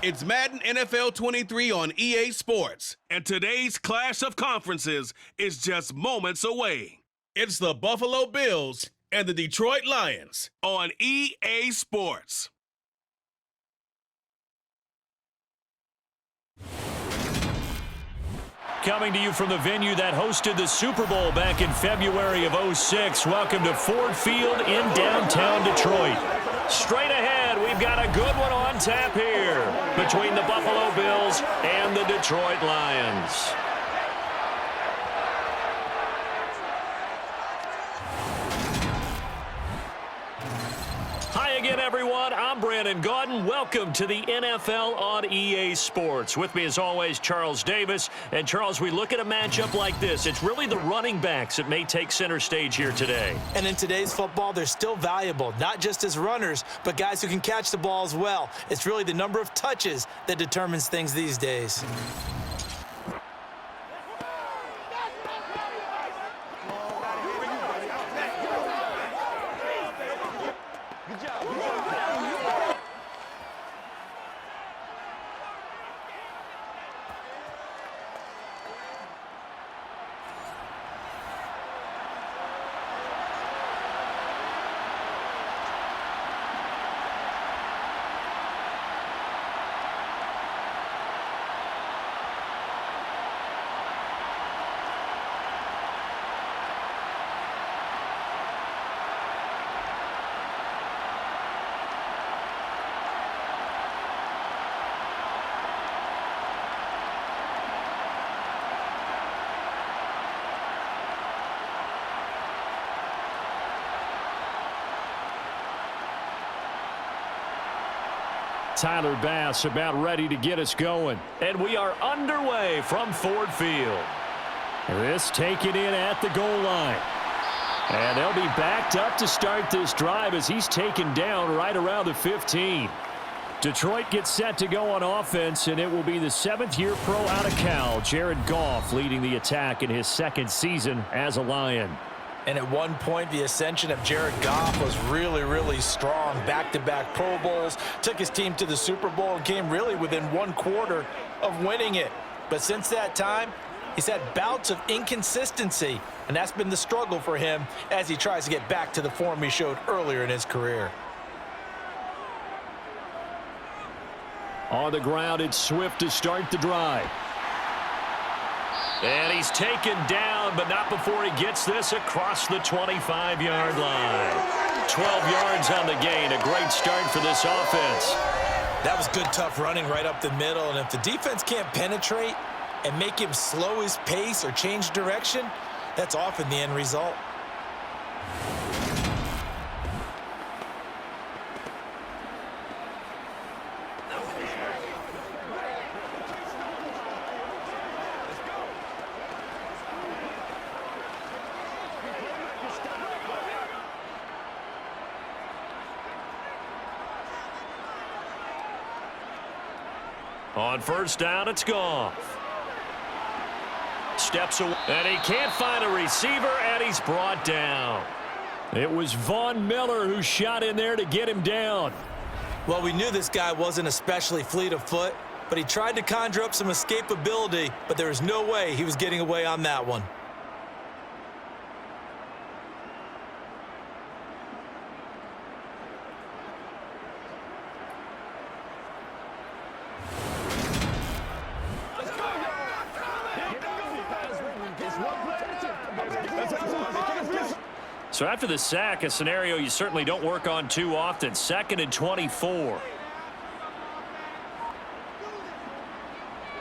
It's Madden NFL 23 on EA Sports, and today's clash of conferences is just moments away. It's the Buffalo Bills and the Detroit Lions on EA Sports. Coming to you from the venue that hosted the Super Bowl back in February of '06. Welcome to Ford Field in downtown Detroit. Straight ahead, we've got a good one on tap here between the Buffalo Bills and the Detroit Lions. Hi again, everyone. I'm Brandon Gaudin. Welcome to the NFL on EA Sports. With me, as always, Charles Davis. And, Charles, we look at a matchup like this. It's really the running backs that may take center stage here today. And in today's football, they're still valuable, not just as runners, but guys who can catch the ball as well. It's really the number of touches that determines things these days. Tyler Bass about ready to get us going. And we are underway from Ford Field. This taken in at the goal line. And they'll be backed up to start this drive as he's taken down right around the 15. Detroit gets set to go on offense, and it will be the seventh-year pro out of Cal, Jared Goff, leading the attack in his second season as a Lion. And at one point, the ascension of Jared Goff was really strong. Back-to-back Pro Bowls, took his team to the Super Bowl and came really within one quarter of winning it. But since that time, he's had bouts of inconsistency, and that's been the struggle for him as he tries to get back to the form he showed earlier in his career. On the ground, it's Swift to start the drive. And he's taken down, but not before he gets this across the 25-yard line. 12 yards on the gain. A great start for this offense. That was good, tough running right up the middle. And if the defense can't penetrate and make him slow his pace or change direction, that's often the end result. On first down, it's Goff. Steps away, and he can't find a receiver, and he's brought down. It was Von Miller who shot in there to get him down. Well, we knew this guy wasn't especially fleet of foot, but he tried to conjure up some escapability, but there was no way he was getting away on that one. So after the sack, a scenario you certainly don't work on too often. 2nd and 24.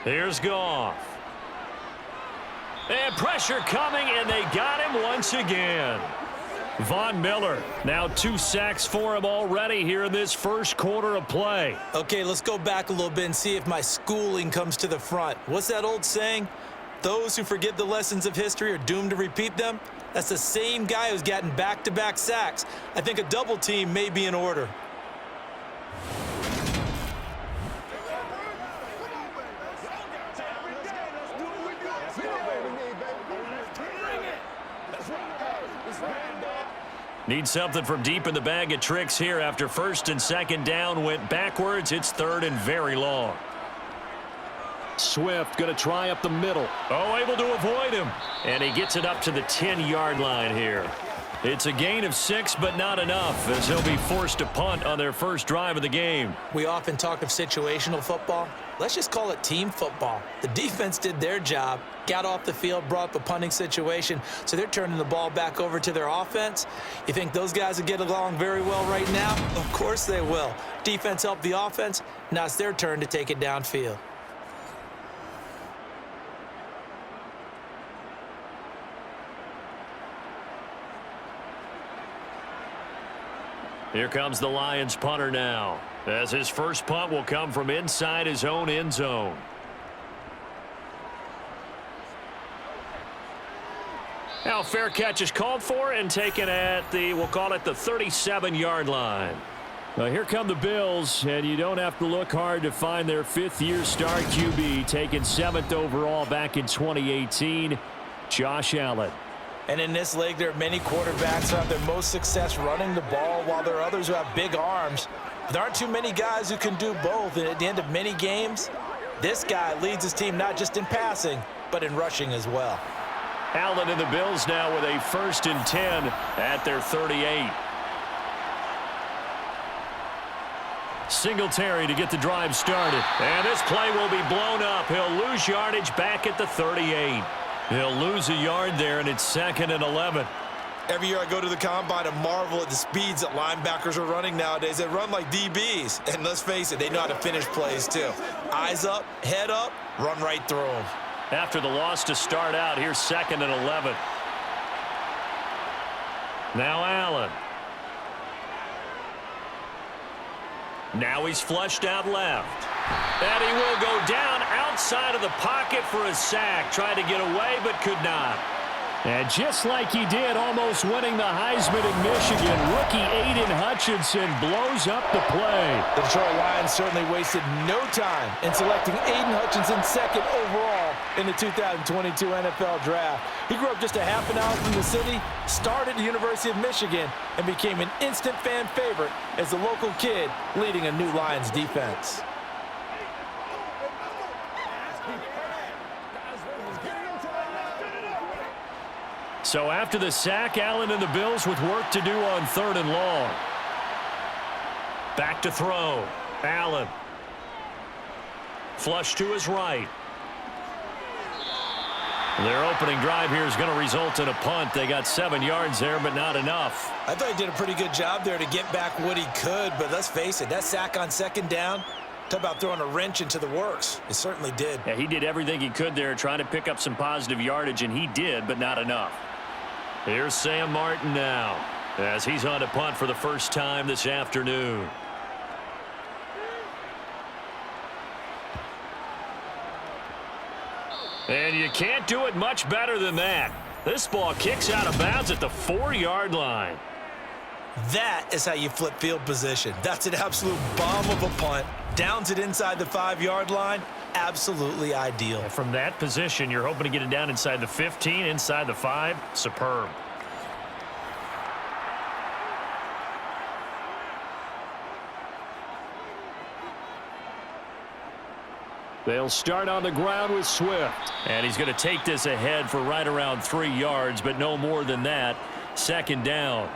Here's Goff. And pressure coming, and they got him once again. Von Miller, now 2 sacks for him already here in this first quarter of play. Okay, let's go back a little bit and see if my schooling comes to the front. What's that old saying? Those who forget the lessons of history are doomed to repeat them. That's the same guy who's gotten back-to-back sacks. I think a double team may be in order. Need something from deep in the bag of tricks here after first and second down went backwards. It's third and very long. Swift going to try up the middle. Oh, able to avoid him. And he gets it up to the 10-yard line here. It's a gain of 6, but not enough, as he'll be forced to punt on their first drive of the game. We often talk of situational football. Let's just call it team football. The defense did their job, got off the field, brought up a punting situation, so they're turning the ball back over to their offense. You think those guys will get along very well right now? Of course they will. Defense helped the offense. Now it's their turn to take it downfield. Here comes the Lions punter now, as his first punt will come from inside his own end zone. Now fair catch is called for and taken at the, we'll call it the 37-yard line. Now here come the Bills, and you don't have to look hard to find their fifth-year star QB, taken 7th overall back in 2018, Josh Allen. And in this league, there are many quarterbacks who have their most success running the ball, while there are others who have big arms. There aren't too many guys who can do both. And at the end of many games, this guy leads his team not just in passing, but in rushing as well. Allen and the Bills now with a 1st and 10 at their 38. Singletary to get the drive started. And this play will be blown up. He'll lose yardage back at the 38. He'll lose a yard there, and it's 2nd and 11. Every year I go to the combine and marvel at the speeds that linebackers are running nowadays. They run like DBs. And let's face it, they know how to finish plays too. Eyes up, head up, run right through them. After the loss to start out, here's 2nd and 11. Now Allen. Now he's flushed out left. And he will go down outside of the pocket for a sack. Tried to get away, but could not. And just like he did, almost winning the Heisman in Michigan, rookie Aiden Hutchinson blows up the play. The Detroit Lions certainly wasted no time in selecting Aiden Hutchinson 2nd overall in the 2022 NFL Draft. He grew up just a half an hour from the city, started at the University of Michigan, and became an instant fan favorite as a local kid leading a new Lions defense. So after the sack, Allen and the Bills with work to do on 3rd and long. Back to throw. Allen. Flush to his right. Their opening drive here is going to result in a punt. They got 7 yards there, but not enough. I thought he did a pretty good job there to get back what he could, but let's face it, that sack on 2nd down, talk about throwing a wrench into the works. It certainly did. Yeah, he did everything he could there, trying to pick up some positive yardage, and he did, but not enough. Here's Sam Martin now, as he's on to punt for the first time this afternoon. And you can't do it much better than that. This ball kicks out of bounds at the 4-yard line. That is how you flip field position. That's an absolute bomb of a punt. Downs it inside the 5-yard line. Absolutely ideal. From that position, you're hoping to get it down inside the 15, inside the 5. Superb. They'll start on the ground with Swift. And he's going to take this ahead for right around 3 yards, but no more than that. 2nd down.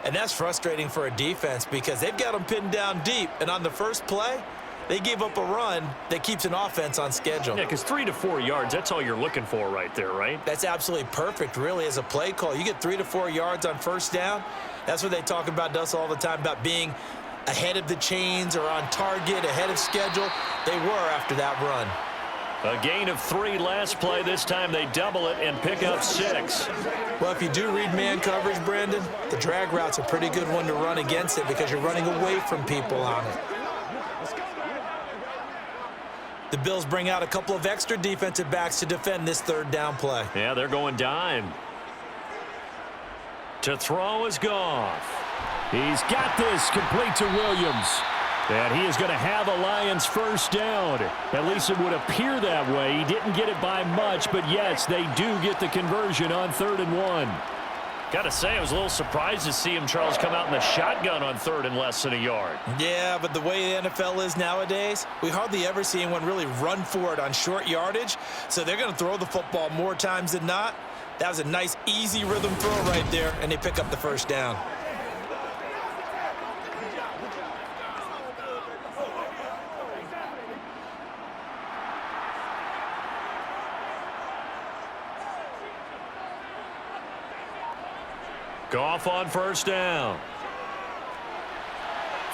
And that's frustrating for a defense because they've got them pinned down deep. And on the first play, they gave up a run that keeps an offense on schedule. Yeah, because 3 to 4 yards, that's all you're looking for right there, right? That's absolutely perfect, really, as a play call. You get 3 to 4 yards on 1st down. That's what they talk about us all the time, about being ahead of the chains or on target, ahead of schedule. They were after that run. A gain of 3 last play. This time they double it and pick up 6. Well, if you do read man coverage, Brandon, the drag route's a pretty good one to run against it because you're running away from people on it. The Bills bring out a couple of extra defensive backs to defend this 3rd down play. Yeah, they're going dime. To throw is Goff. He's got this complete to Williams. And he is going to have a Lions 1st down. At least it would appear that way. He didn't get it by much, but yes, they do get the conversion on 3rd and 1. Got to say, I was a little surprised to see him, Charles, come out in the shotgun on third and less than a yard. Yeah, but the way the NFL is nowadays, we hardly ever see anyone really run for it on short yardage. So they're going to throw the football more times than not. That was a nice, easy rhythm throw right there, and they pick up the first down. Goff on first down.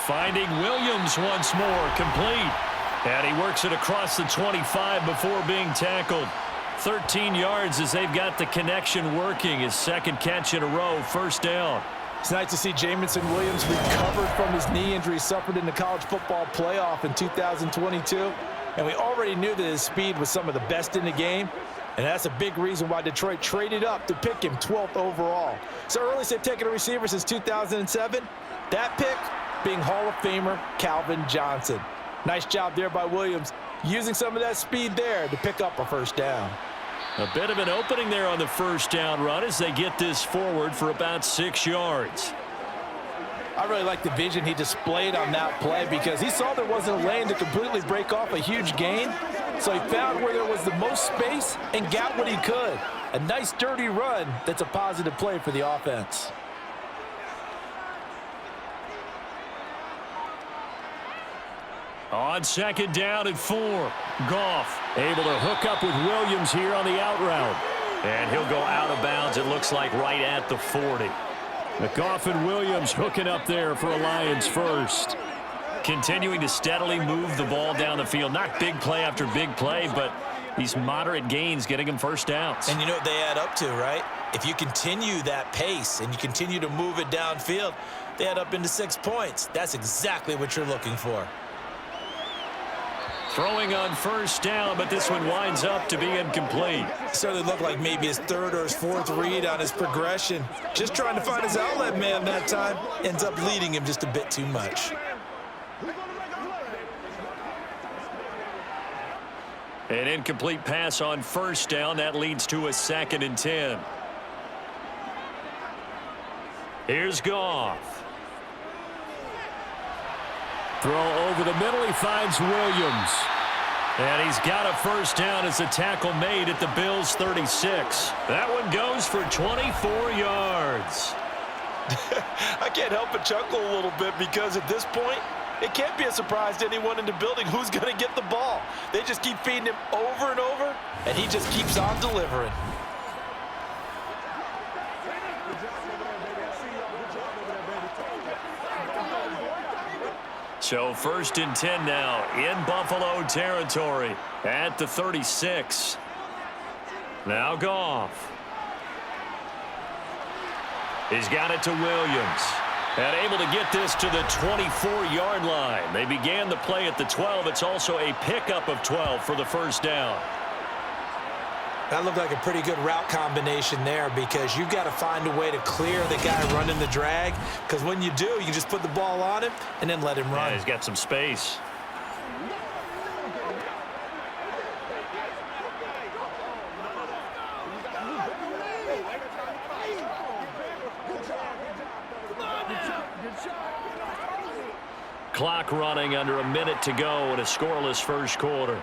Finding Williams once more, complete. And he works it across the 25 before being tackled. 13 yards as they've got the connection working. His second catch in a row, first down. It's nice to see Jamison Williams recovered from his knee injury suffered in the college football playoff in 2022. And we already knew that his speed was some of the best in the game. And that's a big reason why Detroit traded up to pick him 12th overall. So earliest they've taken a receiver since 2007. That pick being Hall of Famer Calvin Johnson. Nice job there by Williams, using some of that speed there to pick up a first down. A bit of an opening there on the first down run as they get this forward for about 6 yards. I really like the vision he displayed on that play because he saw there wasn't a lane to completely break off a huge gain. So he found where there was the most space and got what he could. A nice dirty run that's a positive play for the offense. On second down and 4, Goff able to hook up with Williams here on the out route. And he'll go out of bounds, it looks like, right at the 40. Goff and Williams hooking up there for a Lions first. Continuing to steadily move the ball down the field. Not big play after big play, but these moderate gains getting them first downs. And you know what they add up to, right? If you continue that pace and you continue to move it downfield, they add up into 6 points. That's exactly what you're looking for. Throwing on first down, but this one winds up to be incomplete. Certainly looked like maybe his third or his fourth read on his progression. Just trying to find his outlet man that time. Ends up leading him just a bit too much. An incomplete pass on first down. That leads to a 2nd and 10. Here's Goff. Throw over the middle. He finds Williams. And he's got a first down as the tackle made at the Bills' 36. That one goes for 24 yards. I can't help but chuckle a little bit because at this point, it can't be a surprise to anyone in the building who's going to get the ball. They just keep feeding him over and over, and he just keeps on delivering. So 1st and 10 now in Buffalo territory at the 36. Now Goff. He's got it to Williams. And able to get this to the 24-yard line. They began the play at the 12. It's also a pickup of 12 for the first down. That looked like a pretty good route combination there because you've got to find a way to clear the guy running the drag because when you do, you can just put the ball on him and then let him run. Yeah, he's got some space. Clock running, under a minute to go in a scoreless first quarter.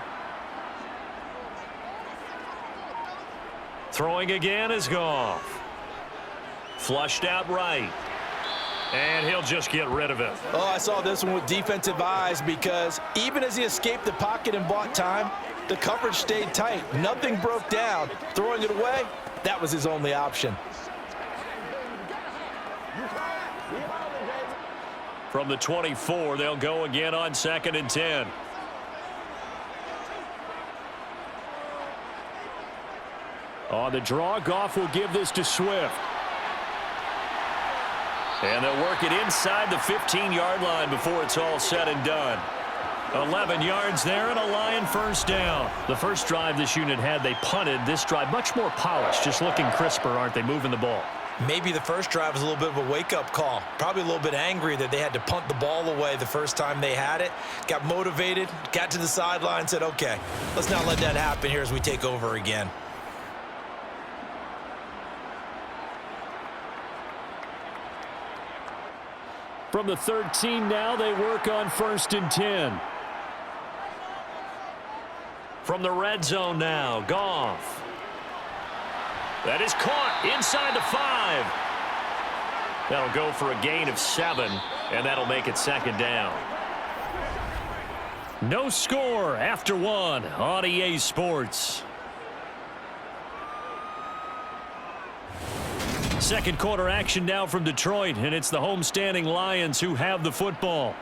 Throwing again is Goff. Flushed out right. And he'll just get rid of it. Oh, I saw this one with defensive eyes because even as he escaped the pocket and bought time, the coverage stayed tight. Nothing broke down. Throwing it away, that was his only option. From the 24, they'll go again on 2nd and 10. On the draw, Goff will give this to Swift. And they'll work it inside the 15-yard line before it's all said and done. 11 yards there and a Lion first down. The first drive this unit had, they punted. This drive, much more polished, just looking crisper, aren't they, moving the ball? Maybe the first drive was a little bit of a wake-up call. Probably a little bit angry that they had to punt the ball away the first time they had it. Got motivated, got to the sideline, said, okay, let's not let that happen here as we take over again. From the 13 now, they work on 1st and 10. From the red zone now, Goff. That is caught inside the 5. That'll go for a gain of 7, and that'll make it 2nd down. No score after 1 on EA Sports. Second quarter action now from Detroit, and it's the homestanding Lions who have the football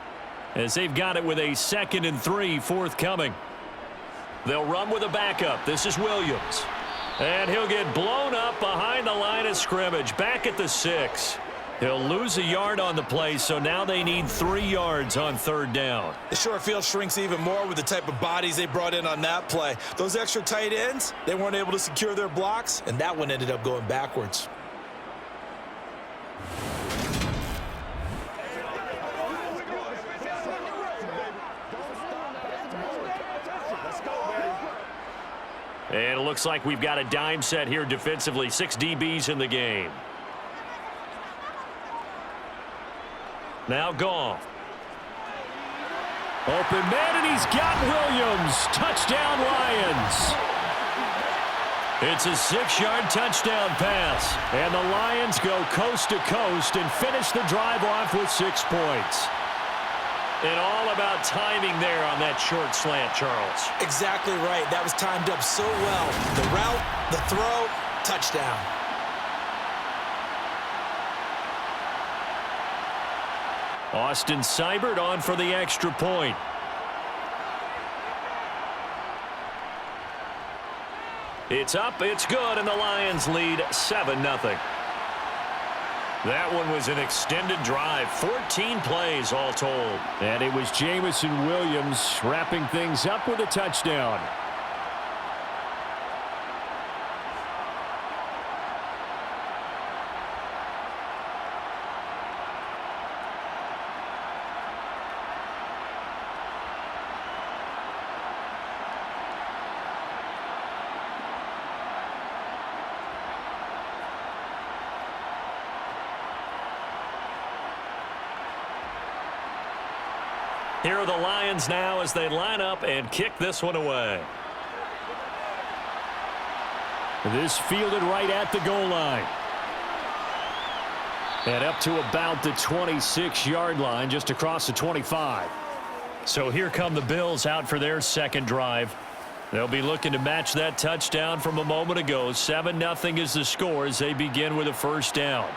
as they've got it with a 2nd and 3 forthcoming. They'll run with a backup. This is Williams. And he'll get blown up behind the line of scrimmage, back at the 6. He'll lose a yard on the play, so now they need 3 yards on 3rd down. The short field shrinks even more with the type of bodies they brought in on that play. Those extra tight ends, they weren't able to secure their blocks, and that one ended up going backwards. And it looks like we've got a dime set here defensively. 6 DBs in the game. Now Goff. Open man, and he's got Williams. Touchdown, Lions. It's a 6-yard touchdown pass. And the Lions go coast to coast and finish the drive off with 6 points. And all about timing there on that short slant, Charles. Exactly right. That was timed up so well. The route, the throw, touchdown. Austin Seibert on for the extra point. It's up, it's good, and the Lions lead 7-0. That one was an extended drive, 14 plays all told. And it was Jamison Williams wrapping things up with a touchdown. Here are the Lions now as they line up and kick this one away. This fielded right at the goal line. And up to about the 26-yard line, just across the 25. So here come the Bills out for their second drive. They'll be looking to match that touchdown from a moment ago. 7-0 is the score as they begin with a 1st down.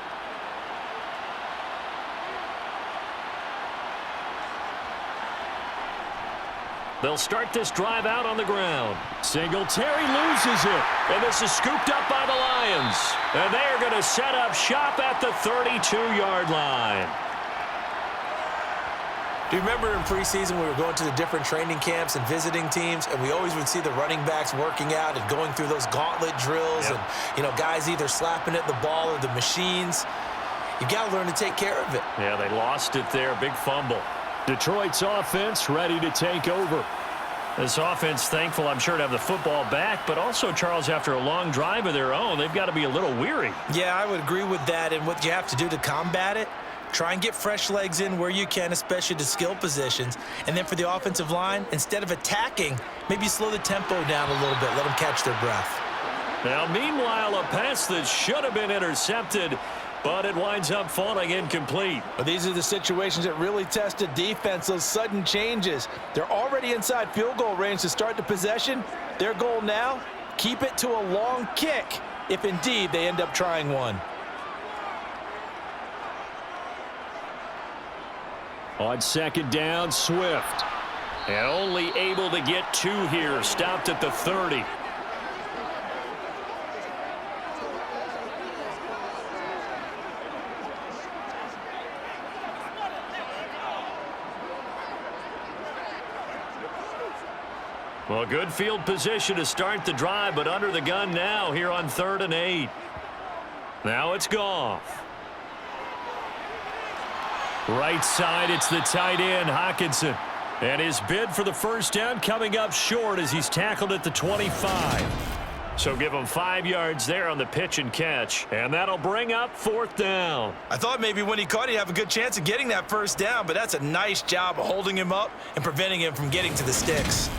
They'll start this drive out on the ground. Singletary loses it. And this is scooped up by the Lions. And they are going to set up shop at the 32-yard line. Do you remember in preseason we were going to the different training camps and visiting teams, and we always would see the running backs working out and going through those gauntlet drills, and, you know, guys either slapping at the ball or the machines. You got to learn to take care of it. Yeah, they lost it there. Big fumble. Detroit's offense ready to take over. This offense thankful, I'm sure, to have the football back, but also, Charles, after a long drive of their own, they've got to be a little weary. Yeah, I would agree with that, and what you have to do to combat it, try and get fresh legs in where you can, especially to skill positions. And then for the offensive line, instead of attacking, maybe slow the tempo down a little bit, let them catch their breath. Now, meanwhile, a pass that should have been intercepted, but it winds up falling incomplete. Well, these are the situations that really test a defense, those sudden changes. They're already inside field goal range to start the possession. Their goal now, keep it to a long kick, if indeed they end up trying one. On 2nd down, Swift. And only able to get 2 here, stopped at the 30. Well, good field position to start the drive, but under the gun now here on 3rd and 8. Now it's Goff. Right side, it's the tight end, Hockenson. And his bid for the 1st down coming up short as he's tackled at the 25. So give them 5 yards there on the pitch and catch, and that'll bring up 4th down. I thought maybe when he caught, he'd have a good chance of getting that first down, but that's a nice job of holding him up and preventing him from getting to the sticks.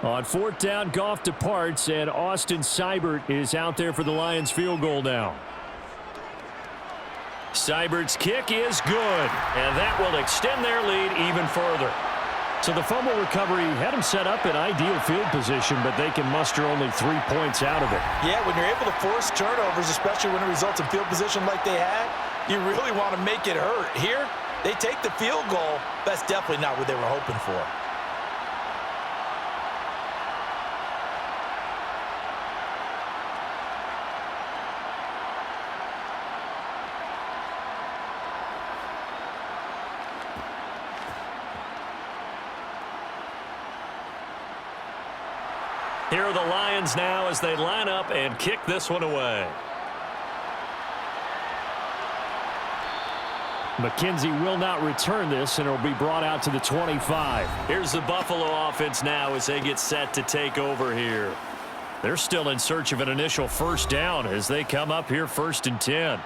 On 4th down, Goff departs, and Austin Seibert is out there for the Lions field goal now. Seibert's kick is good, and that will extend their lead even further. So the fumble recovery had them set up in ideal field position, but they can muster only 3 points out of it. Yeah, when you're able to force turnovers, especially when it results in field position like they had, you really want to make it hurt. Here, they take the field goal. That's definitely not what they were hoping for. Here are the Lions now as they line up and kick this one away. McKenzie will not return this, and it will be brought out to the 25. Here's the Buffalo offense now as they get set to take over here. They're still in search of an initial first down as they come up here 1st and 10.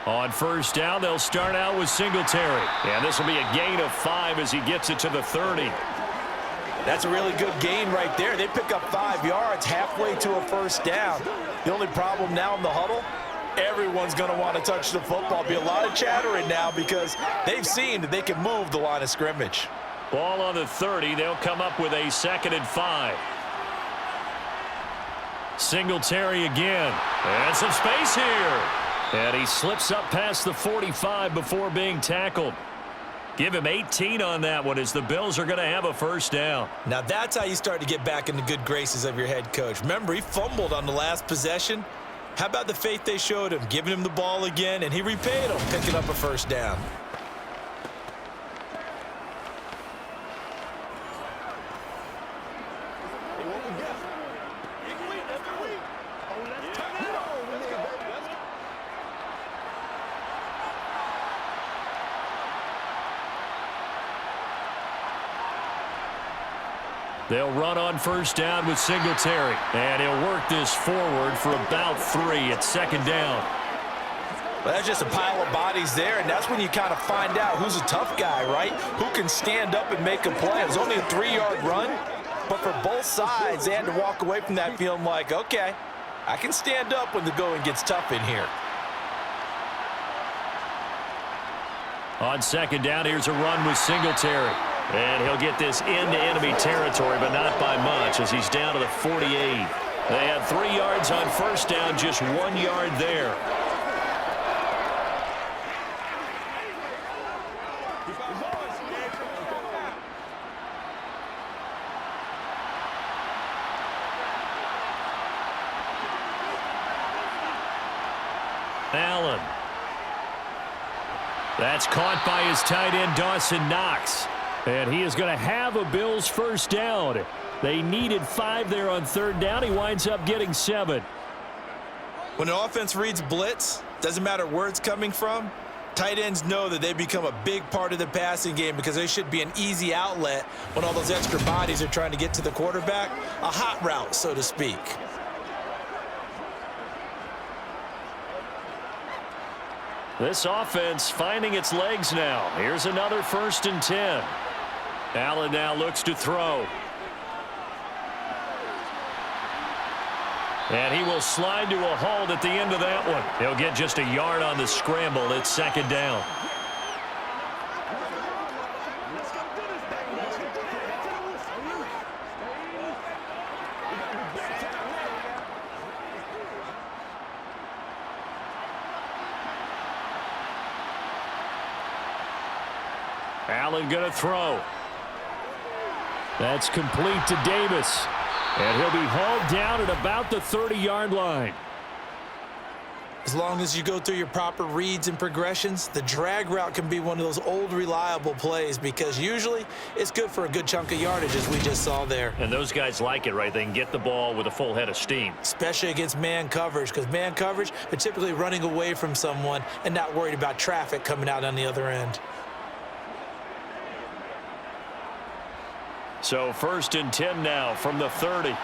On 1st down, they'll start out with Singletary. And this will be a gain of 5 as he gets it to the 30. That's a really good gain right there. They pick up 5 yards halfway to a first down. The only problem now in the huddle, everyone's going to want to touch the football. Be a lot of chattering now because they've seen that they can move the line of scrimmage. Ball on the 30. They'll come up with a 2nd and 5. Singletary again. And some space here. And he slips up past the 45 before being tackled. Give him 18 on that one as the Bills are going to have a first down. Now that's how you start to get back in the good graces of your head coach. Remember, he fumbled on the last possession. How about the faith they showed him, giving him the ball again, and he repaid him, picking up a first down. They'll run on first down with Singletary. And he'll work this forward for about 3 at 2nd down. Well, that's just a pile of bodies there, and that's when you kind of find out who's a tough guy, right? Who can stand up and make a play. It was only a 3-yard run, but for both sides, they had to walk away from that feeling like, okay, I can stand up when the going gets tough in here. On 2nd down, here's a run with Singletary. And he'll get this into enemy territory, but not by much as he's down to the 48. They had 3 yards on first down, just 1 yard there. Allen. That's caught by his tight end, Dawson Knox. And he is going to have a Bills first down. They needed 5 there on 3rd down. He winds up getting 7. When an offense reads blitz, doesn't matter where it's coming from, tight ends know that they become a big part of the passing game because they should be an easy outlet when all those extra bodies are trying to get to the quarterback. A hot route, so to speak. This offense finding its legs now. Here's another 1st and 10. Allen now looks to throw. And he will slide to a halt at the end of that one. He'll get just a yard on the scramble. It's 2nd down. Allen going to throw. That's complete to Davis. And he'll be hauled down at about the 30-yard line. As long as you go through your proper reads and progressions, the drag route can be one of those old reliable plays because usually it's good for a good chunk of yardage, as we just saw there. And those guys like it, right? They can get the ball with a full head of steam. Especially against man coverage, because man coverage, they're typically running away from someone and not worried about traffic coming out on the other end. So 1st and 10 now from the 30.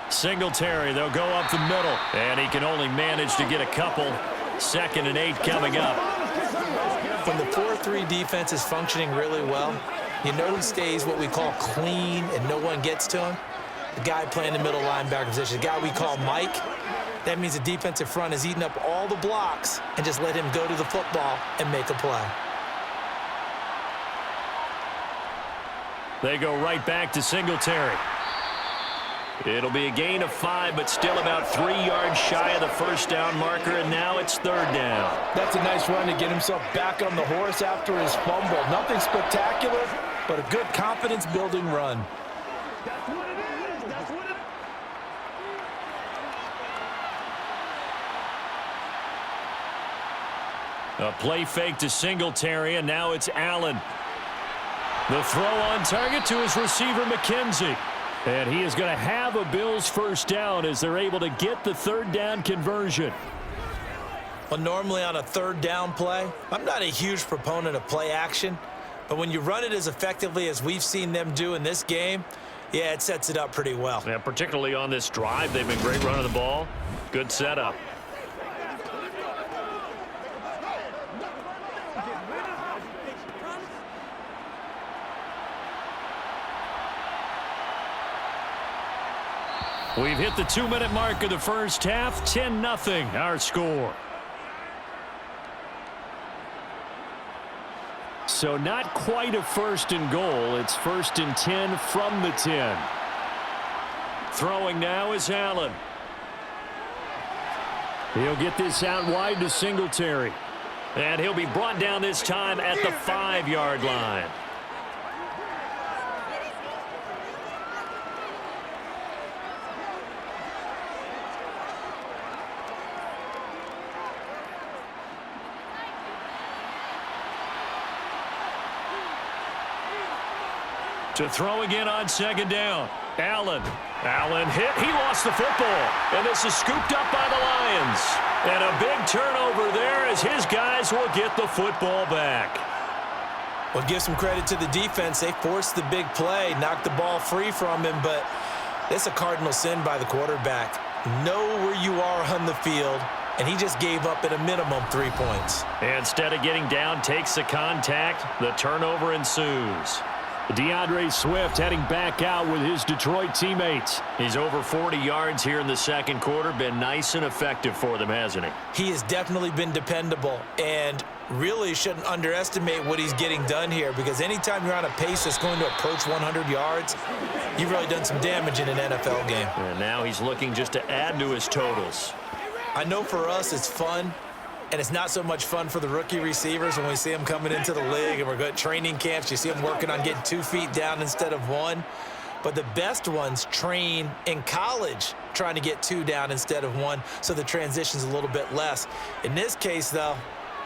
Singletary, they'll go up the middle. And he can only manage to get a couple. 2nd and 8 coming up. When the 4-3 defense is functioning really well, you know who stays what we call clean and no one gets to him? The guy playing the middle linebacker position, the guy we call Mike. That means the defensive front is eating up all the blocks and just let him go to the football and make a play. They go right back to Singletary. It'll be a gain of 5, but still about 3 yards shy of the first down marker, and now it's 3rd down. That's a nice run to get himself back on the horse after his fumble. Nothing spectacular, but a good confidence-building run. A play fake to Singletary, and now it's Allen. The throw on target to his receiver, McKenzie. And he is going to have a Bills first down as they're able to get the 3rd down conversion. Well, normally on a 3rd down play, I'm not a huge proponent of play action, but when you run it as effectively as we've seen them do in this game, yeah, it sets it up pretty well. Yeah, particularly on this drive, they've been great running the ball. Good setup. We've hit the 2-minute mark of the first half. 10-0 our score. So not quite a 1st and goal. It's 1st and 10 from the 10. Throwing now is Allen. He'll get this out wide to Singletary. And he'll be brought down this time at the 5-yard line. To throw again on 2nd down. Allen hit. He lost the football. And this is scooped up by the Lions. And a big turnover there as his guys will get the football back. Well, give some credit to the defense. They forced the big play, knocked the ball free from him, but it's a cardinal sin by the quarterback. Know where you are on the field, and he just gave up at a minimum 3 points. Instead of getting down, takes the contact. The turnover ensues. DeAndre Swift heading back out with his Detroit teammates. He's over 40 yards here in the 2nd quarter. Been nice and effective for them, hasn't he? He has definitely been dependable and really shouldn't underestimate what he's getting done here because anytime you're on a pace that's going to approach 100 yards, you've really done some damage in an NFL game. And now he's looking just to add to his totals. I know for us it's fun. And it's not so much fun for the rookie receivers when we see them coming into the league and we're good training camps. You see them working on getting 2 feet down instead of 1. But the best ones train in college trying to get 2 down instead of 1, so the transition's a little bit less. In this case, though,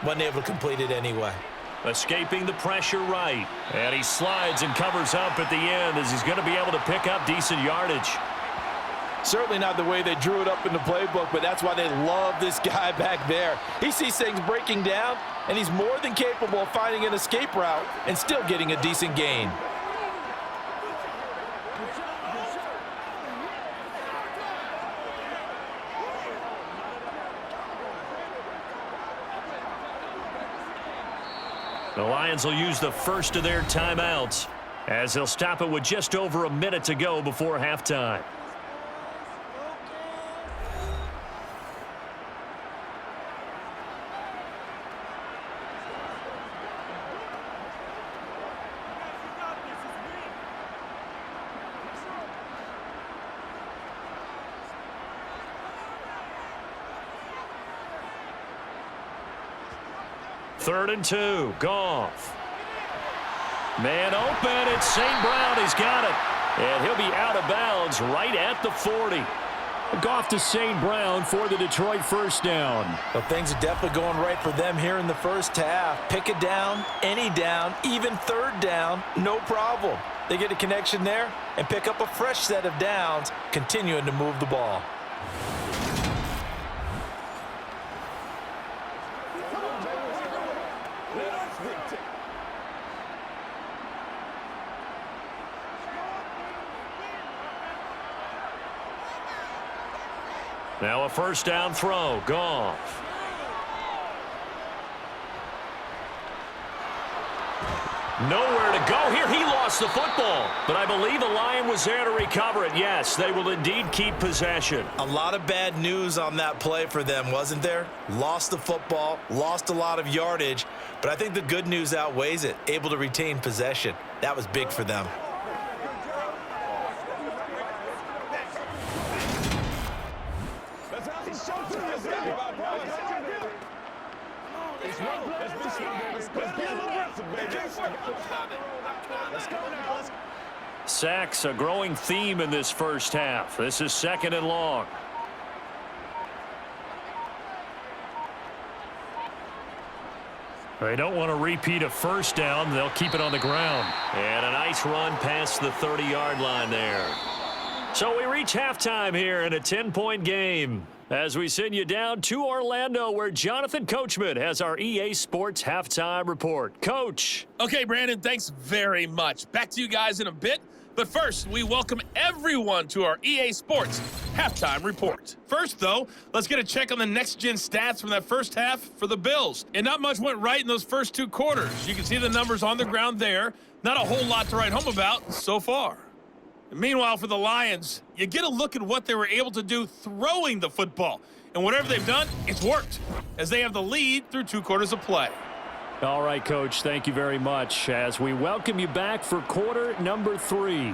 wasn't able to complete it anyway. Escaping the pressure right. And he slides and covers up at the end as he's going to be able to pick up decent yardage. Certainly not the way they drew it up in the playbook, but that's why they love this guy back there. He sees things breaking down, and he's more than capable of finding an escape route and still getting a decent gain. The Lions will use the first of their timeouts as they'll stop it with just over a minute to go before halftime. Third and 2, Goff. Man open, it's St. Brown, he's got it. And he'll be out of bounds right at the 40. Goff to St. Brown for the Detroit first down. Well, things are definitely going right for them here in the first half. Pick a down, any down, even third down, no problem. They get a connection there and pick up a fresh set of downs, continuing to move the ball. Now a first down throw. Goff. Nowhere to go here. He lost the football. But I believe the Lion was there to recover it. Yes, they will indeed keep possession. A lot of bad news on that play for them, wasn't there? Lost the football, lost a lot of yardage. But I think the good news outweighs it. Able to retain possession. That was big for them. Sacks, a growing theme in this first half. This is 2nd and long. They don't want to repeat a first down. They'll keep it on the ground. And a nice run past the 30-yard line there. So we reach halftime here in a 10-point game as we send you down to Orlando, where Jonathan Coachman has our EA Sports halftime report. Coach. Okay, Brandon, thanks very much. Back to you guys in a bit. But first, we welcome everyone to our EA Sports halftime report. First, though, let's get a check on the next-gen stats from that first half for the Bills. And not much went right in those first 2 quarters. You can see the numbers on the ground there. Not a whole lot to write home about so far. And meanwhile, for the Lions, you get a look at what they were able to do throwing the football. And whatever they've done, it's worked, as they have the lead through 2 quarters of play. All right, Coach, thank you very much as we welcome you back for quarter number 3.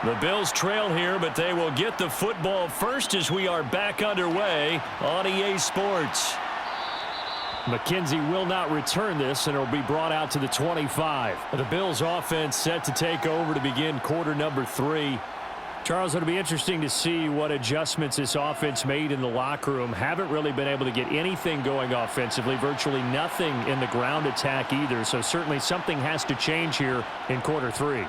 The Bills trail here, but they will get the football first as we are back underway on EA Sports. McKenzie will not return this, and it will be brought out to the 25. The Bills offense set to take over to begin quarter number 3. Charles, it'll be interesting to see what adjustments this offense made in the locker room. Haven't really been able to get anything going offensively, virtually nothing in the ground attack either. So certainly something has to change here in quarter 3.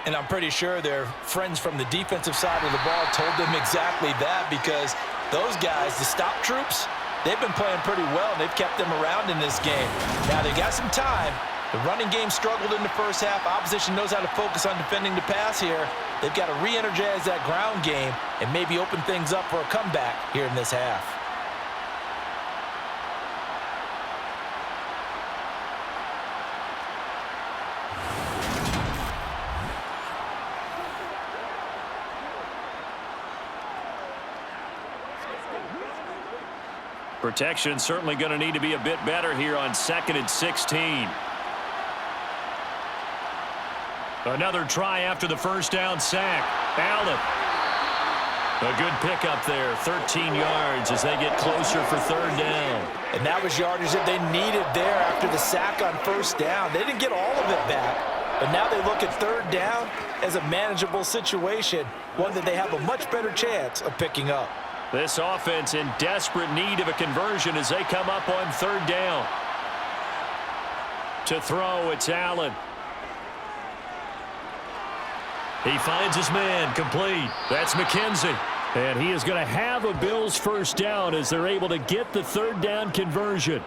And I'm pretty sure their friends from the defensive side of the ball told them exactly that, because those guys, the stop troops, they've been playing pretty well, and they've kept them around in this game. Now, they got some time. The running game struggled in the first half. Opposition knows how to focus on defending the pass here. They've got to re-energize that ground game and maybe open things up for a comeback here in this half. Protection certainly going to need to be a bit better here on 2nd and 16. Another try after the first down sack. Allen. A good pickup there, 13 yards as they get closer for 3rd down. And that was yardage that they needed there after the sack on 1st down. They didn't get all of it back, but now they look at 3rd down as a manageable situation, one that they have a much better chance of picking up. This offense in desperate need of a conversion as they come up on 3rd down. To throw, it's Allen. He finds his man, complete. That's McKenzie. And he is going to have a Bills first down as they're able to get the 3rd down conversion.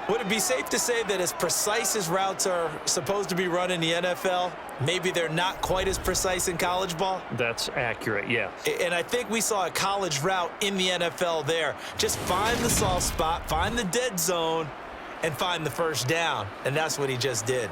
Would it be safe to say that as precise as routes are supposed to be run in the NFL, maybe they're not quite as precise in college ball? That's accurate, yeah. And I think we saw a college route in the NFL there. Just find the soft spot, find the dead zone, and find the first down. And that's what he just did.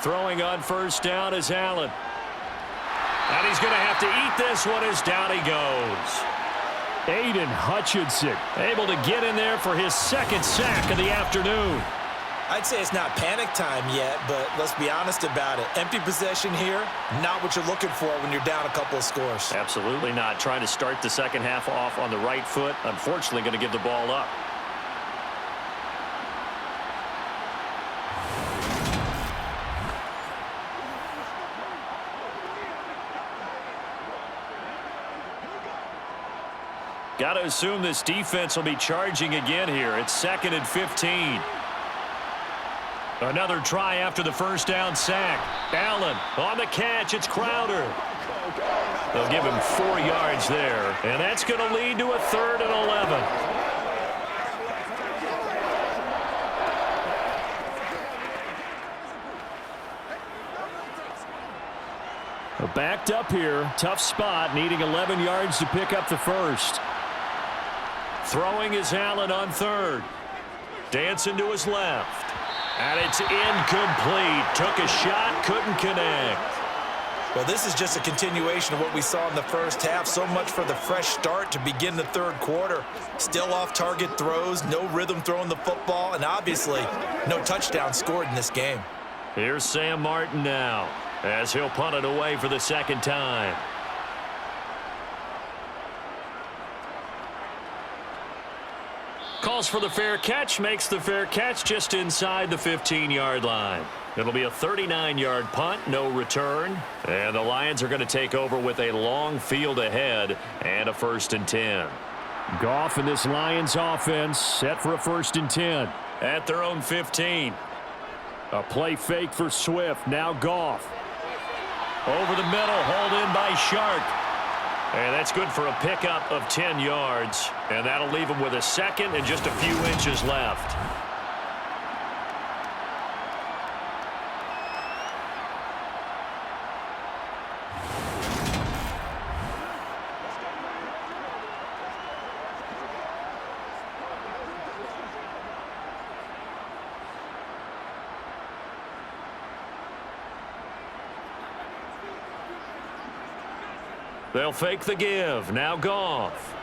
Throwing on first down is Allen. And he's going to have to eat this one as down he goes. Aiden Hutchinson Able to get in there for his second sack of the afternoon. I'd say it's not panic time yet, but let's be honest about it. Empty possession here, not what you're looking for when you're down a couple of scores. Absolutely not. Trying to start the second half off on the right foot. Unfortunately, going to give the ball up. Got to assume this defense will be charging again here. It's 2nd and 15. Another try after the first down sack. Allen on the catch. It's Crowder. They'll give him 4 yards there. And that's going to lead to a 3rd and 11. backed up here. Tough spot, needing 11 yards to pick up the first. Throwing is Allen on 3rd. Dancing to his left. And it's incomplete. Took a shot, couldn't connect. Well, this is just a continuation of what we saw in the first half. So much for the fresh start to begin the third quarter. Still off-target throws, no rhythm throwing the football, and obviously no touchdown scored in this game. Here's Sam Martin now as he'll punt it away for the second time. Calls for the fair catch, makes the fair catch just inside the 15-yard line. It'll be a 39-yard punt, no return. And the Lions are going to take over with a long field ahead and a 1st and 10. Goff and this Lions offense set for a 1st and 10. At their own 15. A play fake for Swift. Now Goff. Over the middle, hauled in by Shark. And that's good for a pickup of 10 yards. And that'll leave him with a second and just a few inches left. They'll fake the give. Now Goff.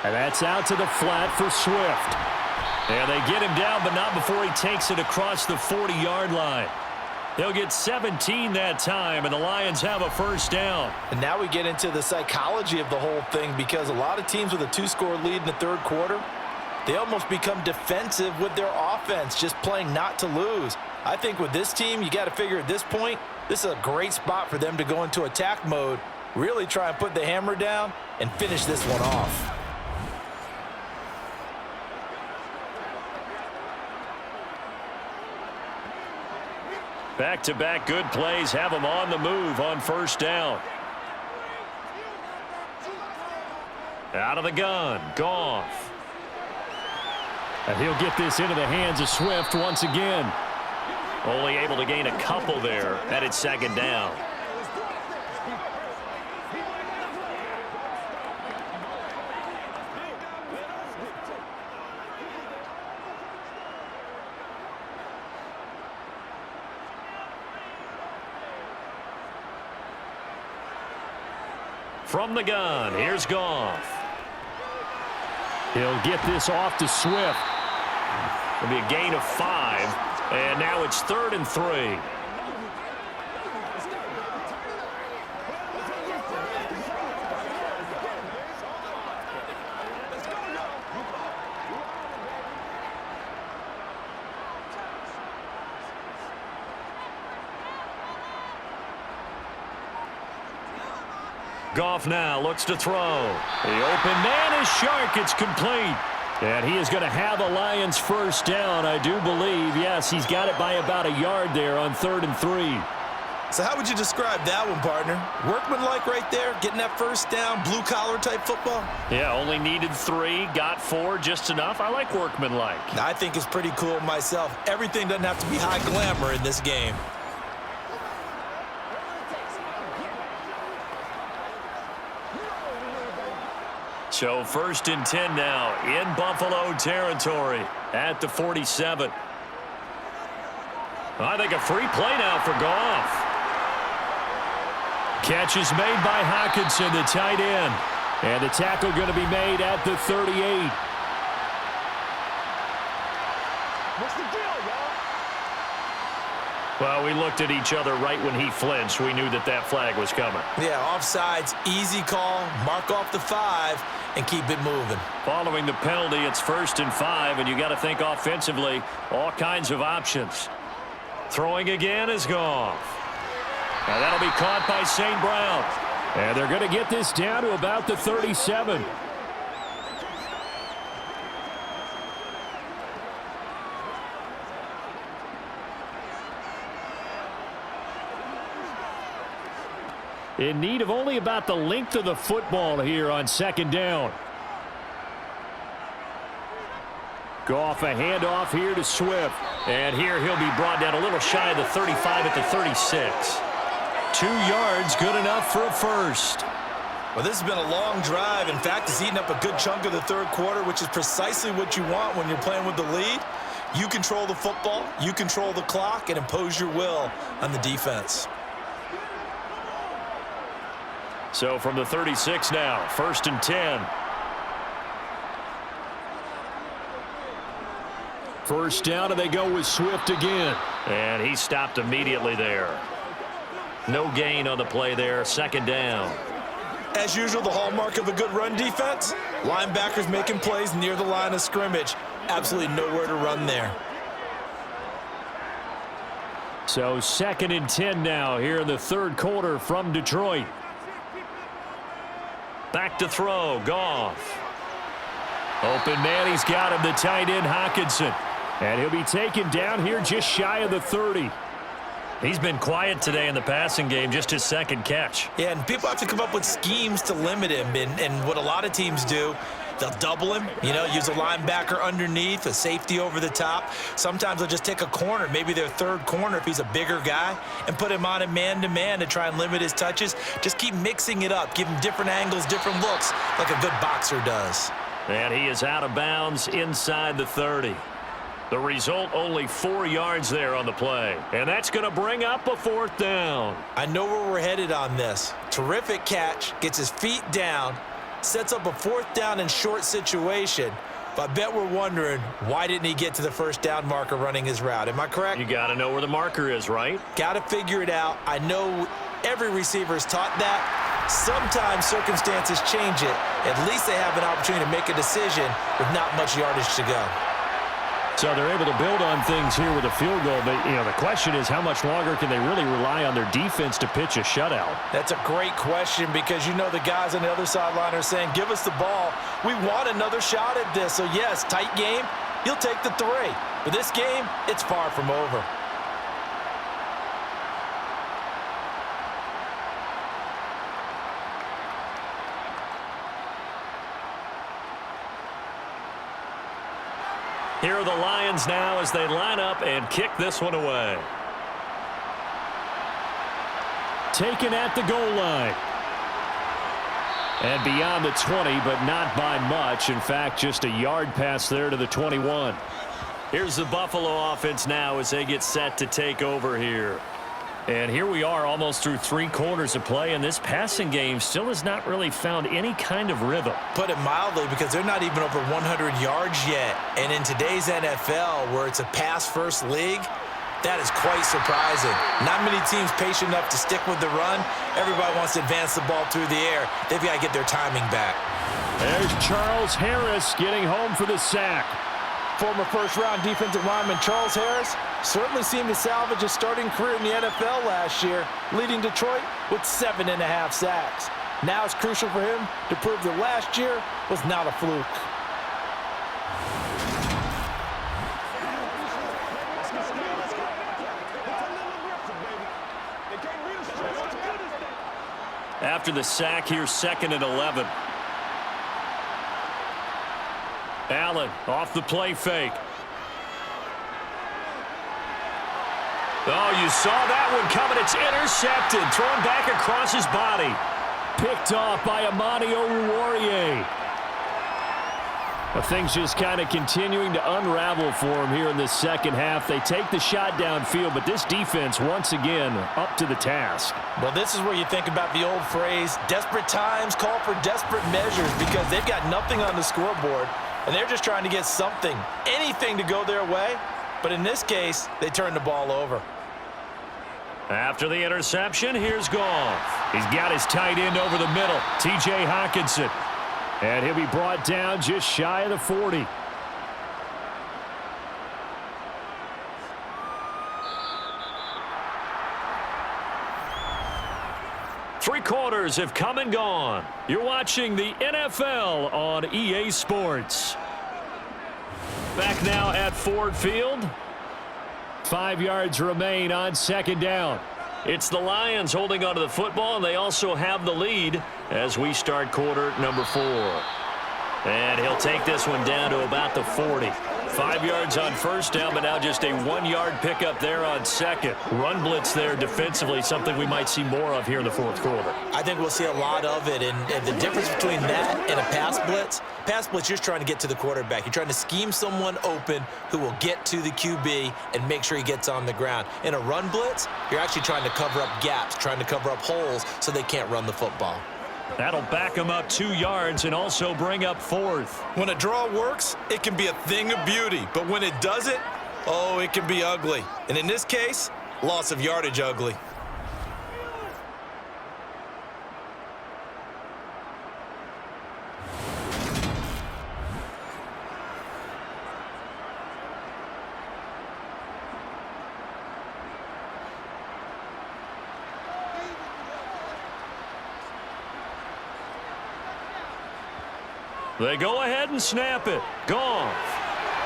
And that's out to the flat for Swift. And they get him down, but not before he takes it across the 40-yard line. They'll get 17 that time, and the Lions have a 1st down. And now we get into the psychology of the whole thing, because a lot of teams with a 2-score lead in the third quarter, they almost become defensive with their offense, just playing not to lose. I think with this team, you got to figure at this point, this is a great spot for them to go into attack mode, really try and put the hammer down and finish this one off. Back-to-back good plays have them on the move on 1st down. Out of the gun, Goff. And he'll get this into the hands of Swift once again. Only able to gain a couple there. That is 2nd down. From the gun, here's Goff. He'll get this off to Swift. It'll be a gain of 5, and now it's 3rd and 3. Goff now looks to throw. The open man is Shark. It's complete. And he is going to have a Lions first down, I do believe. Yes, he's got it by about a yard there on 3rd and 3. So how would you describe that one, partner? Workmanlike right there, getting that first down, blue-collar type football? Yeah, only needed 3, got 4, just enough. I like workmanlike. I think it's pretty cool myself. Everything doesn't have to be high glamour in this game. So 1st and 10 now in Buffalo territory at the 47. I think a free play now for Goff. Catch is made by Hockenson, the tight end. And the tackle going to be made at the 38. What's the deal, y'all? Well, we looked at each other right when he flinched. We knew that that flag was coming. Yeah, offsides, easy call, mark off the 5, and keep it moving. Following the penalty, it's 1st and 5, and you got to think offensively, all kinds of options. Throwing again is Goff. And that'll be caught by St. Brown. And they're going to get this down to about the 37. In need of only about the length of the football here on 2nd down. Goff, a handoff here to Swift. And here he'll be brought down a little shy of the 35 at the 36. 2 yards, good enough for a first. Well, this has been a long drive. In fact, it's eaten up a good chunk of the 3rd quarter, which is precisely what you want when you're playing with the lead. You control the football, you control the clock, and impose your will on the defense. So from the 36 now, 1st and 10. First down, and they go with Swift again. And he stopped immediately there. No gain on the play there, 2nd down. As usual, the hallmark of a good run defense, linebackers making plays near the line of scrimmage. Absolutely nowhere to run there. So 2nd and 10 now here in the 3rd quarter from Detroit. Back to throw, Goff. Open man, he's got him, the tight end Hockenson. And he'll be taken down here just shy of the 30. He's been quiet today in the passing game, just his 2nd catch. Yeah, and people have to come up with schemes to limit him. And what a lot of teams do, they'll double him, use a linebacker underneath, a safety over the top. Sometimes they'll just take a corner, maybe their 3rd corner if he's a bigger guy, and put him on a man-to-man to try and limit his touches. Just keep mixing it up, give him different angles, different looks, like a good boxer does. And he is out of bounds inside the 30. The result, only 4 yards there on the play. And that's going to bring up a 4th down. I know where we're headed on this. Terrific catch, gets his feet down, sets up a 4th down and short situation. But I bet we're wondering, why didn't he get to the 1st down marker running his route? Am I correct? You got to know where the marker is, right? Got to figure it out. I know every receiver is taught that. Sometimes circumstances change it. At least they have an opportunity to make a decision with not much yardage to go. So they're able to build on things here with a field goal. But, the question is how much longer can they really rely on their defense to pitch a shutout? That's a great question because the guys on the other sideline are saying, give us the ball. We want another shot at this. So, yes, tight game, you'll take the 3. But this game, it's far from over. Here are the Lions now as they line up and kick this one away. Taken at the goal line. And beyond the 20, but not by much. In fact, just a yard pass there to the 21. Here's the Buffalo offense now as they get set to take over here. And here we are almost through 3 quarters of play, and this passing game still has not really found any kind of rhythm. Put it mildly, because they're not even over 100 yards yet. And in today's NFL, where it's a pass-first league, that is quite surprising. Not many teams patient enough to stick with the run. Everybody wants to advance the ball through the air. They've got to get their timing back. There's Charles Harris getting home for the sack. Former first-round defensive lineman Charles Harris certainly seemed to salvage his starting career in the NFL last year, leading Detroit with 7.5 sacks. Now it's crucial for him to prove that last year was not a fluke. After the sack, here's 2nd and 11. Allen off the play fake. Oh, you saw that one coming. It's intercepted. Thrown back across his body. Picked off by Amani Oruwariye. Things just kind of continuing to unravel for him here in the second half. They take the shot downfield, but this defense, once again, up to the task. Well, this is where you think about the old phrase, desperate times call for desperate measures, because they've got nothing on the scoreboard, and they're just trying to get something, anything to go their way. But in this case, they turn the ball over. After the interception, here's Goff. He's got his tight end over the middle, T.J. Hockenson. And he'll be brought down just shy of the 40. Three quarters have come and gone. You're watching the NFL on EA Sports. Back now at Ford Field. 5 yards remain on 2nd down. It's the Lions holding onto the football, and they also have the lead as we start quarter number 4. And he'll take this one down to about the 40. 5 yards on first down, but now just a 1-yard pickup there on second. Run blitz there defensively, something we might see more of here in the fourth quarter. I think we'll see a lot of it, and the difference between that and a pass blitz, you're just trying to get to the quarterback. You're trying to scheme someone open who will get to the QB and make sure he gets on the ground. In a run blitz, you're actually trying to cover up gaps, trying to cover up holes so they can't run the football. That'll back him up 2 yards and also bring up 4th. When a draw works, it can be a thing of beauty. But when it doesn't, oh, it can be ugly. And in this case, loss of yardage ugly. They go ahead and snap it. Goff.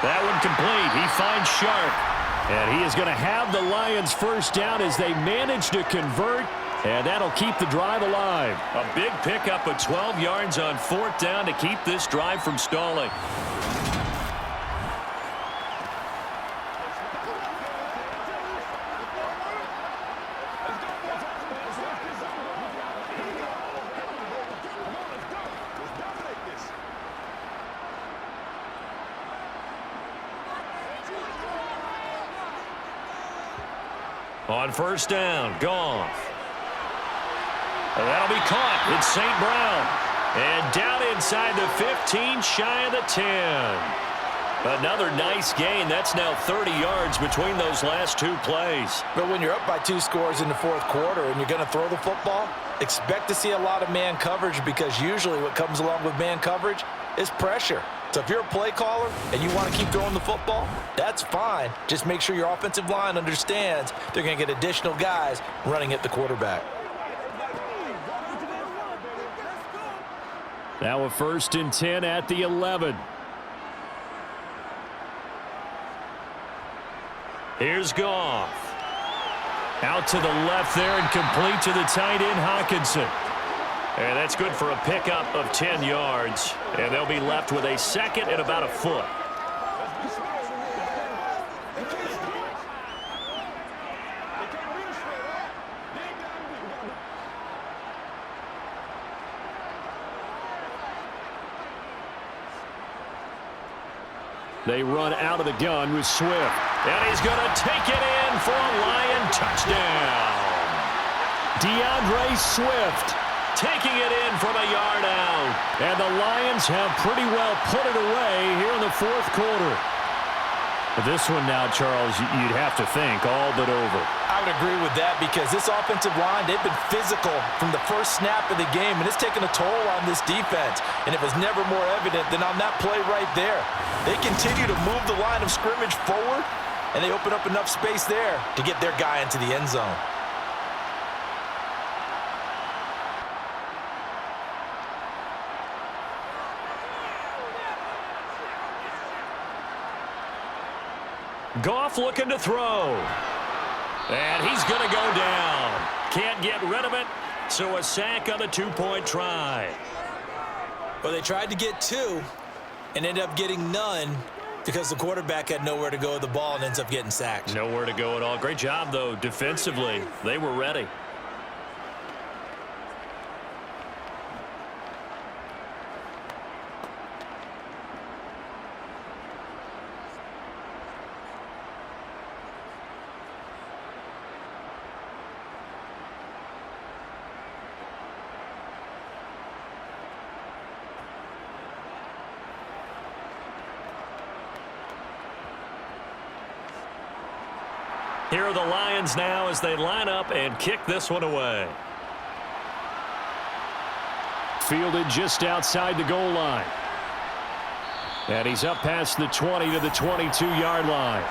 That one complete. He finds Sharp. And he is going to have the Lions first down as they manage to convert. And that'll keep the drive alive. A big pickup of 12 yards on 4th down to keep this drive from stalling. On first down, Goff. That'll be caught. It's St. Brown. And down inside the 15, shy of the 10. Another nice gain. That's now 30 yards between those last 2 plays. But when you're up by 2 scores in the fourth quarter and you're going to throw the football, expect to see a lot of man coverage, because usually what comes along with man coverage is pressure. So if you're a play caller and you want to keep throwing the football, that's fine. Just make sure your offensive line understands they're going to get additional guys running at the quarterback. Now a 1st and 10 at the 11. Here's Goff. Out to the left there and complete to the tight end, Hockenson. And that's good for a pickup of 10 yards. And they'll be left with a 2nd and about a foot. They run out of the gun with Swift. And he's going to take it in for a Lion touchdown. DeAndre Swift taking it in from a yard out. And the Lions have pretty well put it away here in the fourth quarter. But this one now, Charles, you'd have to think all but over. I would agree with that, because this offensive line, they've been physical from the first snap of the game, and it's taken a toll on this defense. And it was never more evident than on that play right there. They continue to move the line of scrimmage forward, and they open up enough space there to get their guy into the end zone. Goff looking to throw. And he's going to go down. Can't get rid of it. So a sack on the two-point try. Well, they tried to get two and ended up getting none because the quarterback had nowhere to go with the ball and ends up getting sacked. Nowhere to go at all. Great job, though, defensively. They were ready. Here are the Lions now as they line up and kick this one away. Fielded just outside the goal line. And he's up past the 20 to the 22-yard line.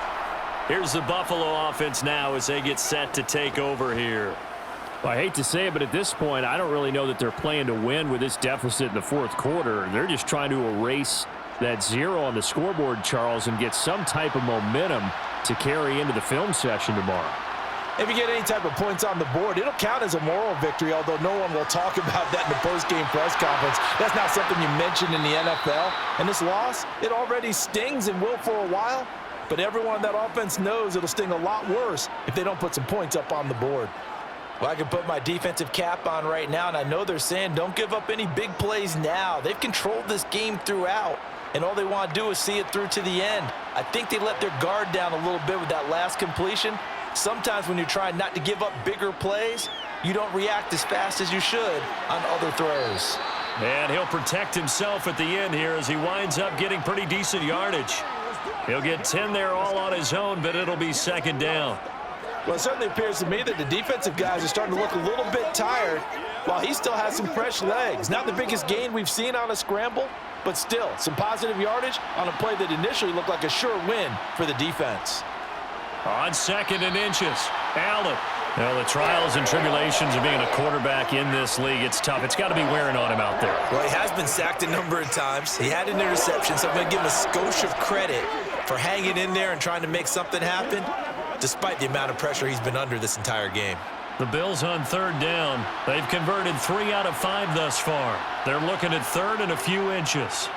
Here's the Buffalo offense now as they get set to take over here. Well, I hate to say it, but at this point, I don't really know that they're playing to win with this deficit in the fourth quarter. They're just trying to erase that zero on the scoreboard, Charles, and get some type of momentum to carry into the film session tomorrow. If you get any type of points on the board, it'll count as a moral victory, although no one will talk about that in the post-game press conference. That's not something you mentioned in the NFL. And this loss, it already stings and will for a while, but everyone on that offense knows it'll sting a lot worse if they don't put some points up on the board. Well, I can put my defensive cap on right now, and I know they're saying don't give up any big plays now. They've controlled this game throughout, and all they want to do is see it through to the end. I think they let their guard down a little bit with that last completion. Sometimes when you're trying not to give up bigger plays, you don't react as fast as you should on other throws. And he'll protect himself at the end here as he winds up getting pretty decent yardage. He'll get 10 there all on his own, but it'll be second down. Well, it certainly appears to me that the defensive guys are starting to look a little bit tired while he still has some fresh legs. Not the biggest gain we've seen on a scramble, but still some positive yardage on a play that initially looked like a sure win for the defense. On second and inches, Allen. Well, the trials and tribulations of being a quarterback in this league, it's tough. It's got to be wearing on him out there. Well, he has been sacked a number of times. He had an interception, so I'm going to give him a skosh of credit for hanging in there and trying to make something happen, despite the amount of pressure he's been under this entire game. The Bills on third down. They've converted 3 out of 5 thus far. They're looking at third and a few inches.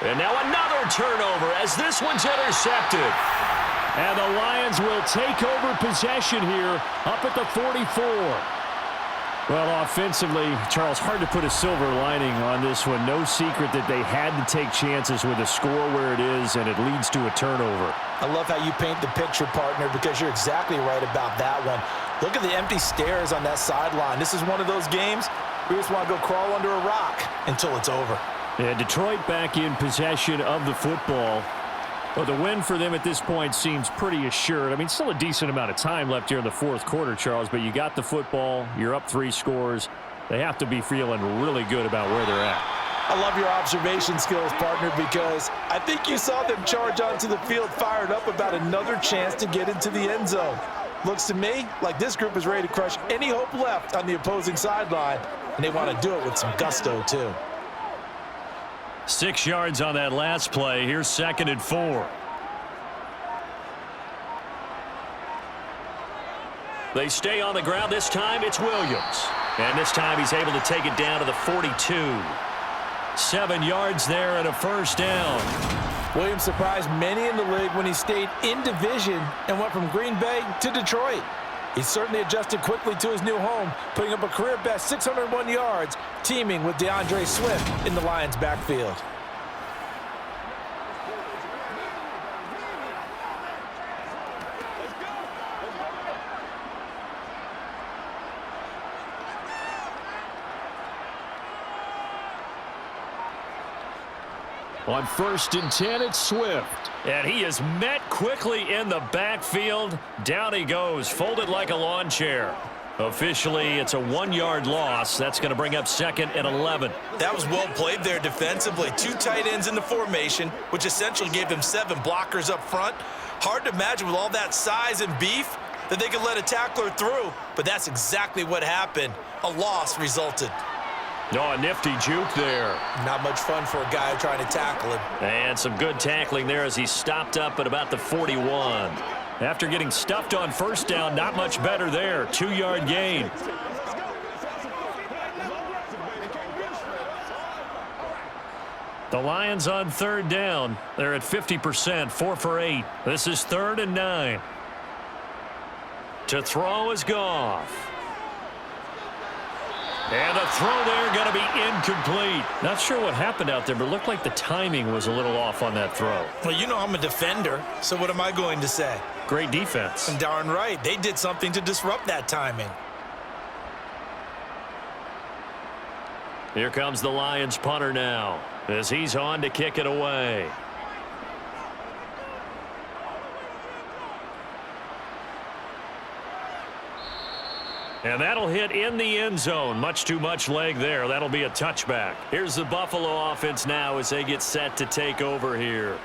And now another turnover as this one's intercepted. And the Lions will take over possession here up at the 44. Well, offensively, Charles, hard to put a silver lining on this one. No secret that they had to take chances with a score where it is, and it leads to a turnover. I love how you paint the picture, partner, because you're exactly right about that one. Look at the empty stares on that sideline. This is one of those games where you just want to go crawl under a rock until it's over. Yeah, Detroit back in possession of the football. Well, the win for them at this point seems pretty assured. I mean, still a decent amount of time left here in the fourth quarter, Charles, but you got the football. You're up 3 scores. They have to be feeling really good about where they're at. I love your observation skills, partner, because I think you saw them charge onto the field fired up about another chance to get into the end zone. Looks to me like this group is ready to crush any hope left on the opposing sideline, and they want to do it with some gusto, too. 6 yards on that last play. Here's second and 4. They stay on the ground. This time it's Williams. And this time he's able to take it down to the 42. 7 yards there and a first down. Williams surprised many in the league when he stayed in division and went from Green Bay to Detroit. He certainly adjusted quickly to his new home, putting up a career-best 601 yards, teaming with DeAndre Swift in the Lions' backfield. On 1st and 10, it's Swift. And he is met quickly in the backfield. Down he goes, folded like a lawn chair. Officially, it's a 1-yard loss. That's going to bring up second and 11. That was well played there defensively. 2 tight ends in the formation, which essentially gave them 7 blockers up front. Hard to imagine with all that size and beef that they could let a tackler through, but that's exactly what happened. A loss resulted. Oh, a nifty juke there. Not much fun for a guy trying to tackle him. And some good tackling there as he stopped up at about the 41. After getting stuffed on first down, not much better there. 2-yard gain. The Lions on third down. They're at 50%, 4 for 8. This is 3rd and 9. To throw is Goff. And the throw there going to be incomplete. Not sure what happened out there, but it looked like the timing was a little off on that throw. Well, you know I'm a defender, so what am I going to say? Great defense. And darn right, they did something to disrupt that timing. Here comes the Lions punter now as he's on to kick it away. And that'll hit in the end zone. Much too much leg there. That'll be a touchback. Here's the Buffalo offense now as they get set to take over here.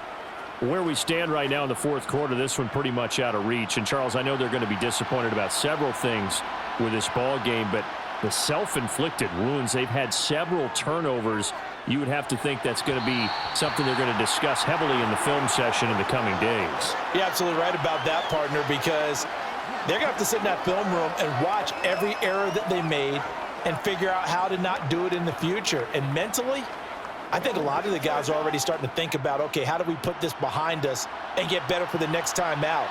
Where we stand right now in the fourth quarter, this one pretty much out of reach. And, Charles, I know they're going to be disappointed about several things with this ball game, but the self-inflicted wounds, they've had several turnovers. You would have to think that's going to be something they're going to discuss heavily in the film session in the coming days. You're absolutely right about that, partner, because they're going to have to sit in that film room and watch every error that they made and figure out how to not do it in the future. And mentally, I think a lot of the guys are already starting to think about, okay, how do we put this behind us and get better for the next time out?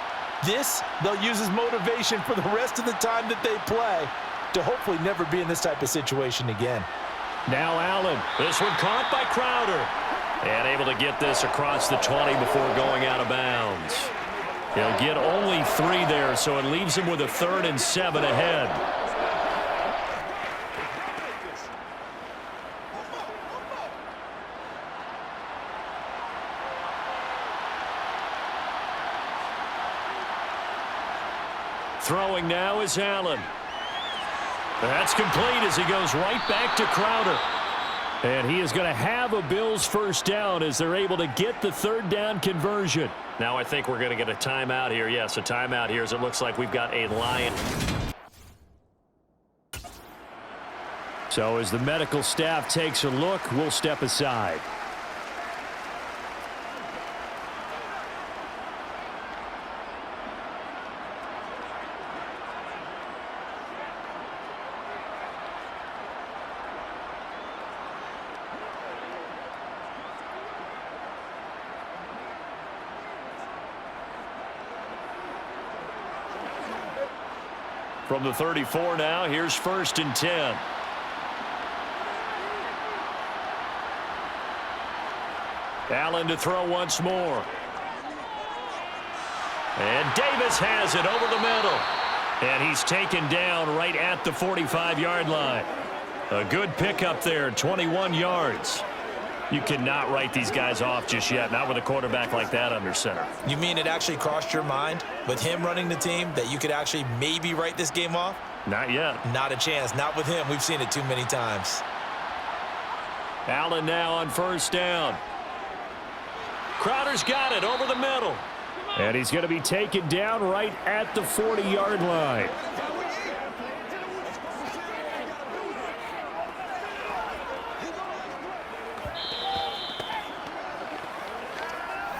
This, they'll use as motivation for the rest of the time that they play to hopefully never be in this type of situation again. Now Allen. This one caught by Crowder. And able to get this across the 20 before going out of bounds. He'll get only 3 there, so it leaves him with a 3rd and 7 ahead. Throwing now is Allen. That's complete as he goes right back to Crowder. And he is going to have a Bills first down as they're able to get the 3rd down conversion. Now I think we're going to get a timeout here. Yes, a timeout here as it looks like we've got a Lion. So as the medical staff takes a look, we'll step aside. From the 34 now, here's 1st and 10. Allen to throw once more. And Davis has it over the middle. And he's taken down right at the 45-yard line. A good pickup there, 21 yards. You cannot write these guys off just yet, not with a quarterback like that under center. You mean it actually crossed your mind with him running the team that you could actually maybe write this game off? Not yet. Not a chance. Not with him. We've seen it too many times. Allen now on 1st down. Crowder's got it over the middle. And he's going to be taken down right at the 40-yard line.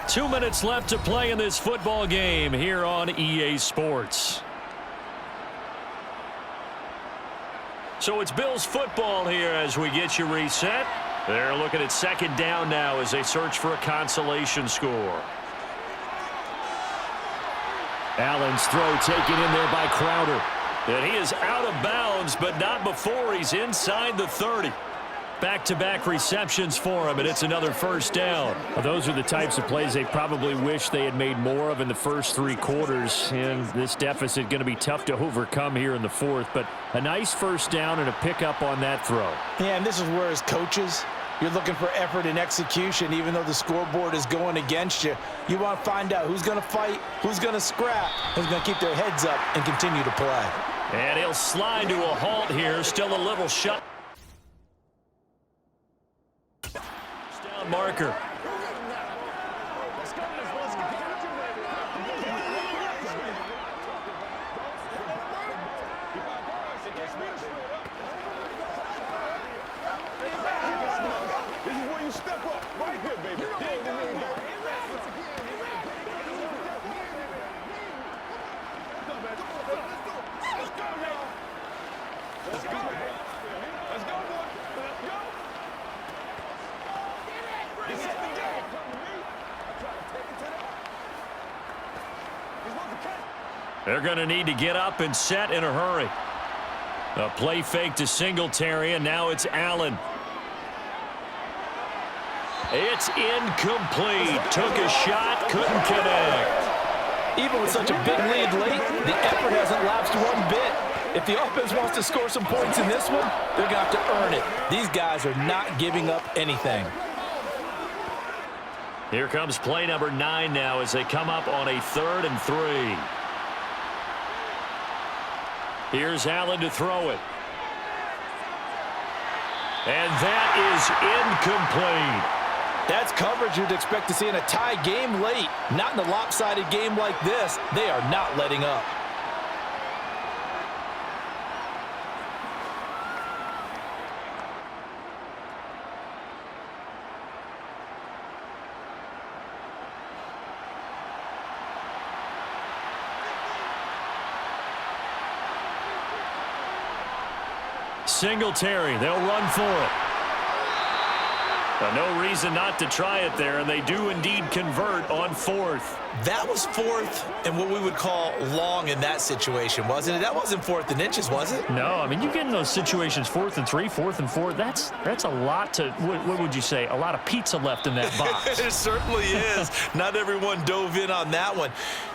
Two minutes left to play in this football game here on EA Sports. So it's Bills football here as we get you reset. They're looking at 2nd down now as they search for a consolation score. Allen's throw taken in there by Crowder. And he is out of bounds, but not before he's inside the 30. Back-to-back receptions for him, and it's another 1st down. Well, those are the types of plays they probably wish they had made more of in the first 3 quarters. And this deficit going to be tough to overcome here in the 4th. But a nice 1st down and a pickup on that throw. Yeah, and this is where as coaches, you're looking for effort and execution. Even though the scoreboard is going against you, you want to find out who's going to fight, who's going to scrap, who's going to keep their heads up and continue to play. And he'll slide to a halt here, still a little shut. Down marker. Let's go, boy. Let's go. This is the day. Come to me. I try to take it to them. He's supposed to catch. They're going to need to get up and set in a hurry. A play fake to Singletary, and now it's Allen. It's incomplete. Took a shot, couldn't connect. Even with such a big lead late, the effort hasn't lapsed one bit. If the offense wants to score some points in this one, they're going to have to earn it. These guys are not giving up anything. Here comes play number 9 now as they come up on a 3rd and 3. Here's Allen to throw it. And that is incomplete. That's coverage you'd expect to see in a tie game late. Not in a lopsided game like this. They are not letting up. Singletary, they'll run for it. No reason not to try it there, and they do indeed convert on 4th. That was 4th and what we would call long in that situation, wasn't it? That wasn't 4th and inches, was it? No, I mean, you get in those situations 4th and 3, 4th and 4. That's a lot to, what would you say, a lot of pizza left in that box. It certainly is. Not everyone dove in on that one.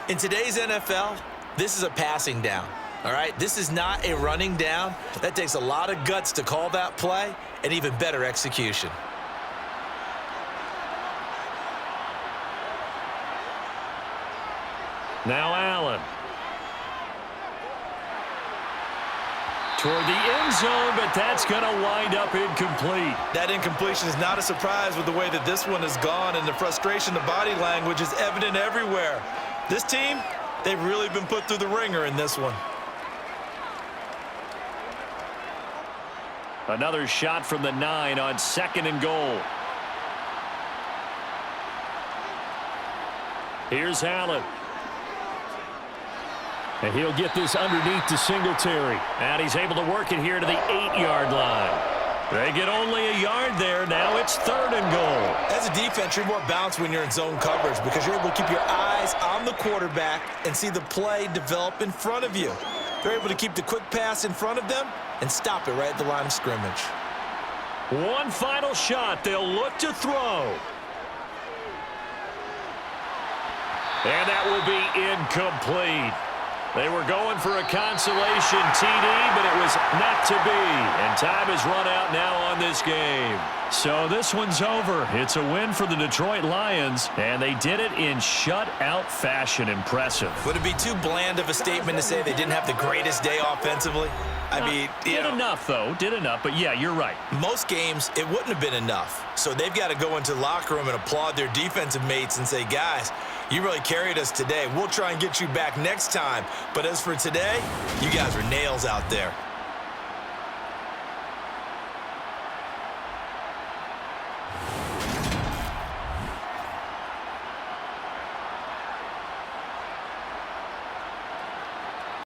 In today's NFL, this is a passing down. All right, this is not a running down. That takes a lot of guts to call that play and even better execution. Now Allen. Toward the end zone, but that's going to wind up incomplete. That incompletion is not a surprise with the way that this one has gone, and the frustration, the body language is evident everywhere. This team, they've really been put through the ringer in this one. Another shot from the 9 on 2nd and goal. Here's Allen. And he'll get this underneath to Singletary. And he's able to work it here to the 8-yard line. They get only a yard there. Now it's 3rd and goal. As a defense, you're more balanced when you're in zone coverage because you're able to keep your eyes on the quarterback and see the play develop in front of you. They're able to keep the quick pass in front of them and stop it right at the line of scrimmage. One final shot. They'll look to throw. And that will be incomplete. They were going for a consolation TD, but it was not to be. And time has run out now on this game. So this one's over. It's a win for the Detroit Lions, and they did it in shutout fashion. Impressive. Would it be too bland of a statement to say they didn't have the greatest day offensively? I mean, did enough, though. Did enough, but yeah, you're right. Most games, it wouldn't have been enough. So they've got to go into the locker room and applaud their defensive mates and say, guys, you really carried us today. We'll try and get you back next time. But as for today, you guys are nails out there.